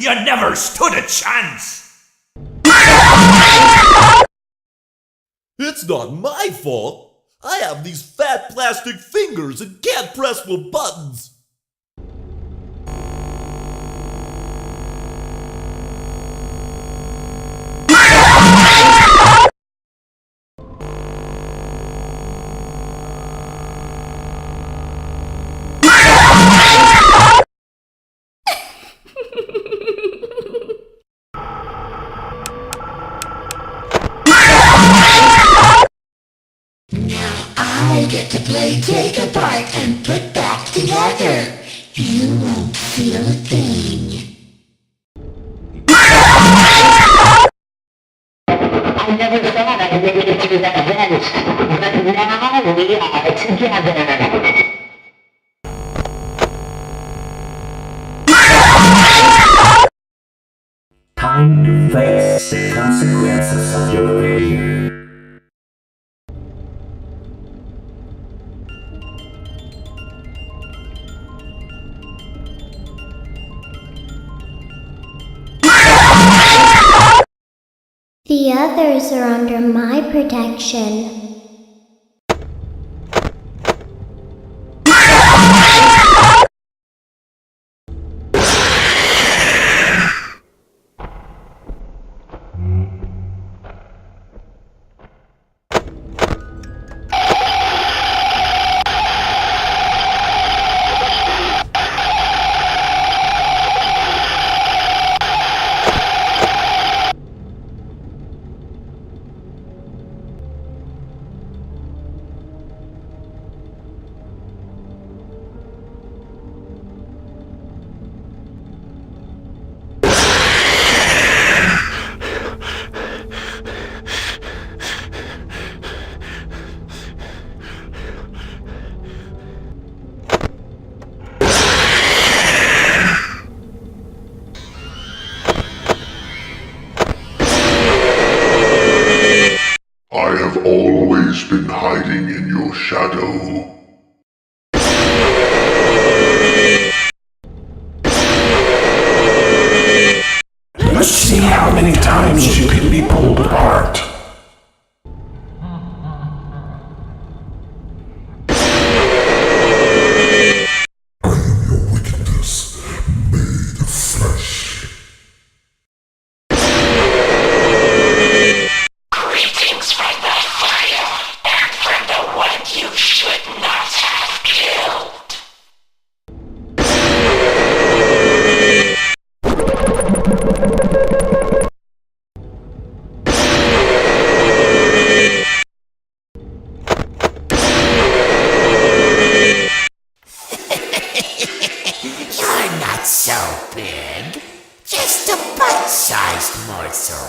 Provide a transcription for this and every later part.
You never stood a chance! It's not my fault. I have these fat plastic fingers and can't press the buttons. I get to play take apart and put back together. You won't feel a thing. I never thought I'd make it through that vent, but now we are together. Time to face the consequences of your failure. The others are under my protection. I have always been hiding in your shadow. Let's see how many times you can be pulled apart. I am your wickedness, made of flesh. Greetings from the fire and from the one you should not have killed. You're not so big. Just a bite-sized morsel.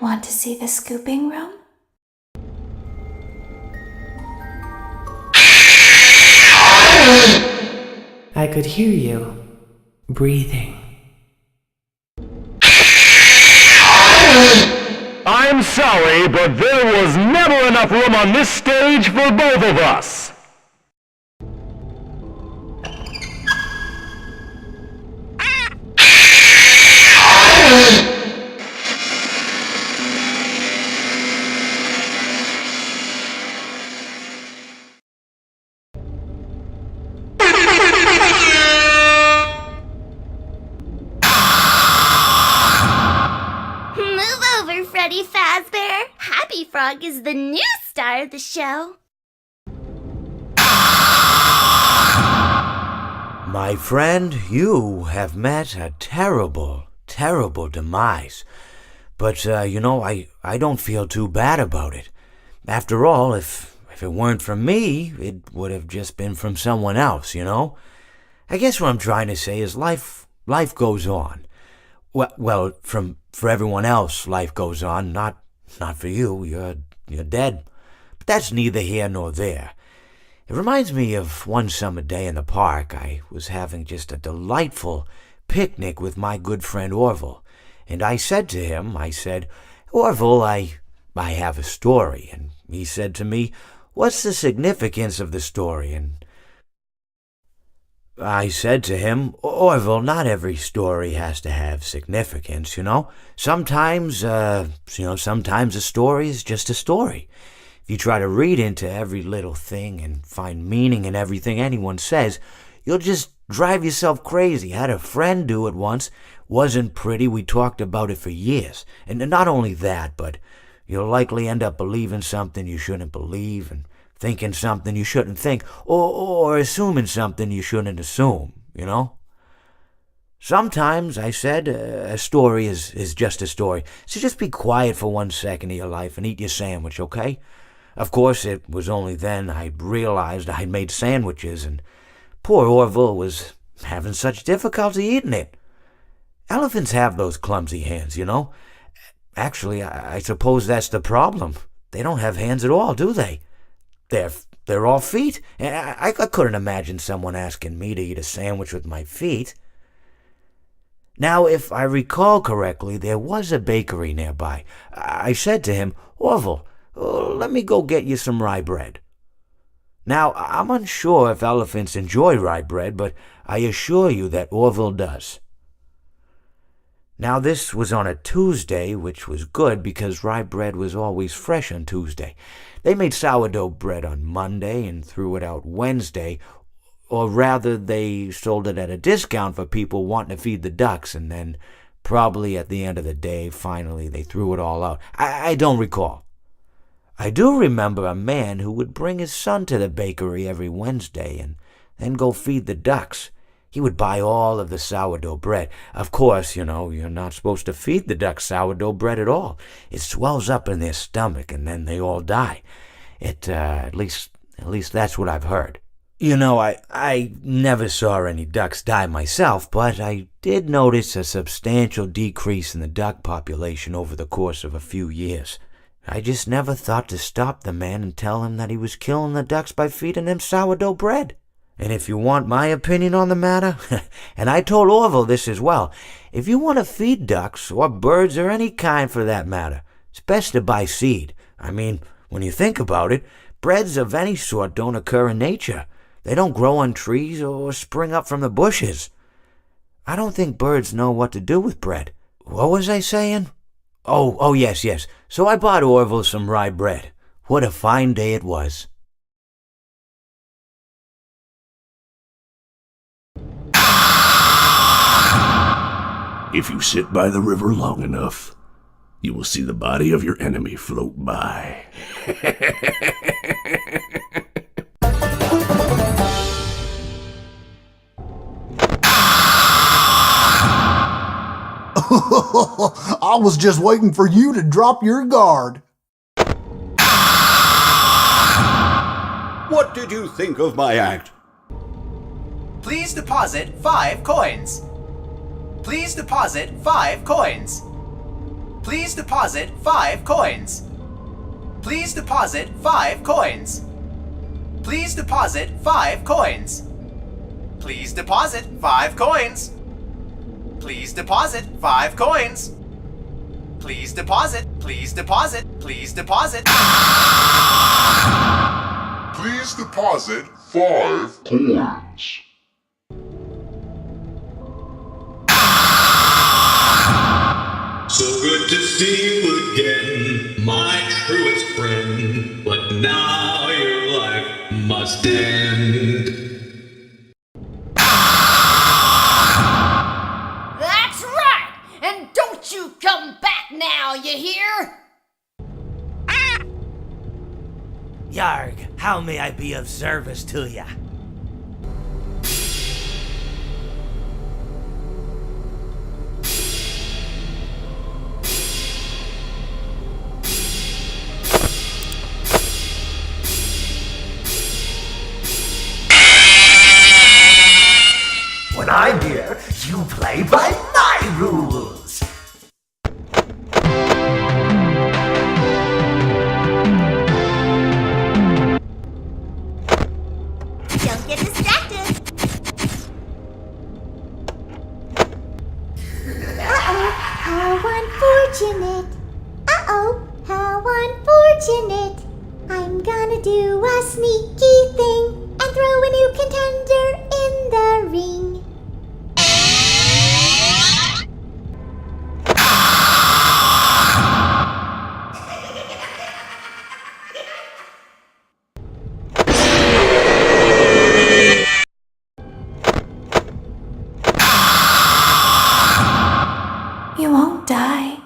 Want to see the scooping room? I could hear you breathing. I'm sorry, but there was never enough room on this stage for both of us. Move over, Freddy Fazbear. Happy Frog is the new star of the show. My friend, you have met a terrible, terrible demise. But, I don't feel too bad about it. After all, if it weren't from me, it would have just been from someone else, I guess what I'm trying to say is life goes on. Well, for everyone else, life goes on, not for you. You're dead. But that's neither here nor there. It reminds me of one summer day in the park. I was having just a delightful picnic with my good friend Orville, And I said to him, I said, Orville, I have a story. And he said to me, what's the significance of the story? And I said to him, Orville, not every story has to have significance, you know? Sometimes a story is just a story. If you try to read into every little thing and find meaning in everything anyone says, you'll just drive yourself crazy. I had a friend do it once. Wasn't pretty. We talked about it for years. And not only that, but you'll likely end up believing something you shouldn't believe and thinking something you shouldn't think, or assuming something you shouldn't assume, you know? Sometimes, I said, a story is just a story. So just be quiet for 1 second of your life and eat your sandwich, okay? Of course, it was only then I realized I'd made sandwiches, and poor Orville was having such difficulty eating it. Elephants have those clumsy hands, you know? Actually, I suppose that's the problem. They don't have hands at all, do they? They're all feet. I couldn't imagine someone asking me to eat a sandwich with my feet. Now, if I recall correctly, there was a bakery nearby. I said to him, Orville, let me go get you some rye bread. Now, I'm unsure if elephants enjoy rye bread, but I assure you that Orville does. Now, this was on a Tuesday, which was good because rye bread was always fresh on Tuesday. They made sourdough bread on Monday and threw it out Wednesday, or rather, they sold it at a discount for people wanting to feed the ducks, and then probably at the end of the day, finally, they threw it all out. I don't recall. I do remember a man who would bring his son to the bakery every Wednesday and then go feed the ducks. He would buy all of the sourdough bread. Of course, you know, you're not supposed to feed the ducks sourdough bread at all. It swells up in their stomach and then they all die. At least that's what I've heard. You know, I never saw any ducks die myself, but I did notice a substantial decrease in the duck population over the course of a few years. I just never thought to stop the man and tell him that he was killing the ducks by feeding them sourdough bread. And if you want my opinion on the matter, and I told Orville this as well, if you want to feed ducks, or birds, or any kind for that matter, it's best to buy seed. I mean, when you think about it, breads of any sort don't occur in nature. They don't grow on trees or spring up from the bushes. I don't think birds know what to do with bread. What was I saying? Oh, yes. So I bought Orville some rye bread. What a fine day it was. If you sit by the river long enough, you will see the body of your enemy float by. I was just waiting for you to drop your guard. What did you think of my act? Please deposit 5 coins. Please deposit 5 coins. Please deposit 5 coins. Please deposit 5 coins. Please deposit 5 coins. Please deposit 5 coins. Please deposit 5 coins. Please deposit. Please deposit. Please deposit. Please deposit 5 coins. So good to see you again, my truest friend. But now your life must end. That's right! And don't you come back now, you hear? Yarg, how may I be of service to ya? When I'm here, you play by my rules. Oh, how unfortunate. I'm gonna do a sneaky thing and throw a new contender in the ring. You won't die,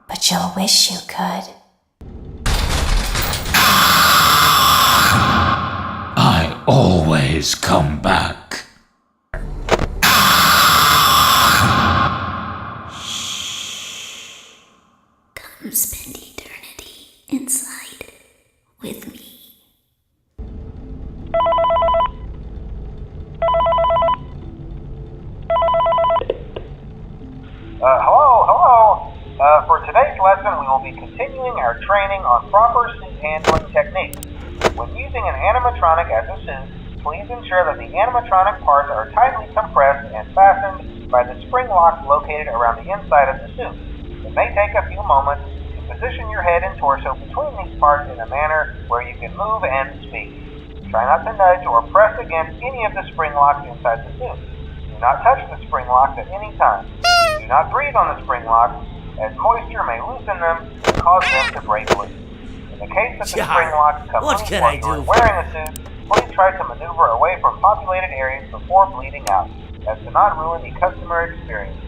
but you'll wish you could. I always come back. Come spend eternity inside with me. Hello. For today's lesson, we will be continuing our training on proper suit handling techniques. When using an animatronic as a suit, please ensure that the animatronic parts are tightly compressed and fastened by the spring locks located around the inside of the suit. It may take a few moments to position your head and torso between these parts in a manner where you can move and speak. Try not to nudge or press against any of the spring locks inside the suit. Do not touch the spring locks at any time. Do not breathe on the spring locks, as moisture may loosen them and cause them to break loose. In the case that the spring locks come loose while you are wearing a suit, please try to maneuver away from populated areas before bleeding out, as to not ruin the customer experience.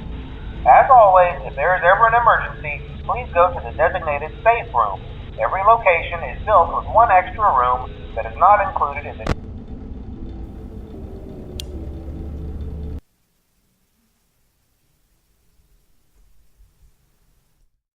As always, if there is ever an emergency, please go to the designated safe room. Every location is built with one extra room that is not included in the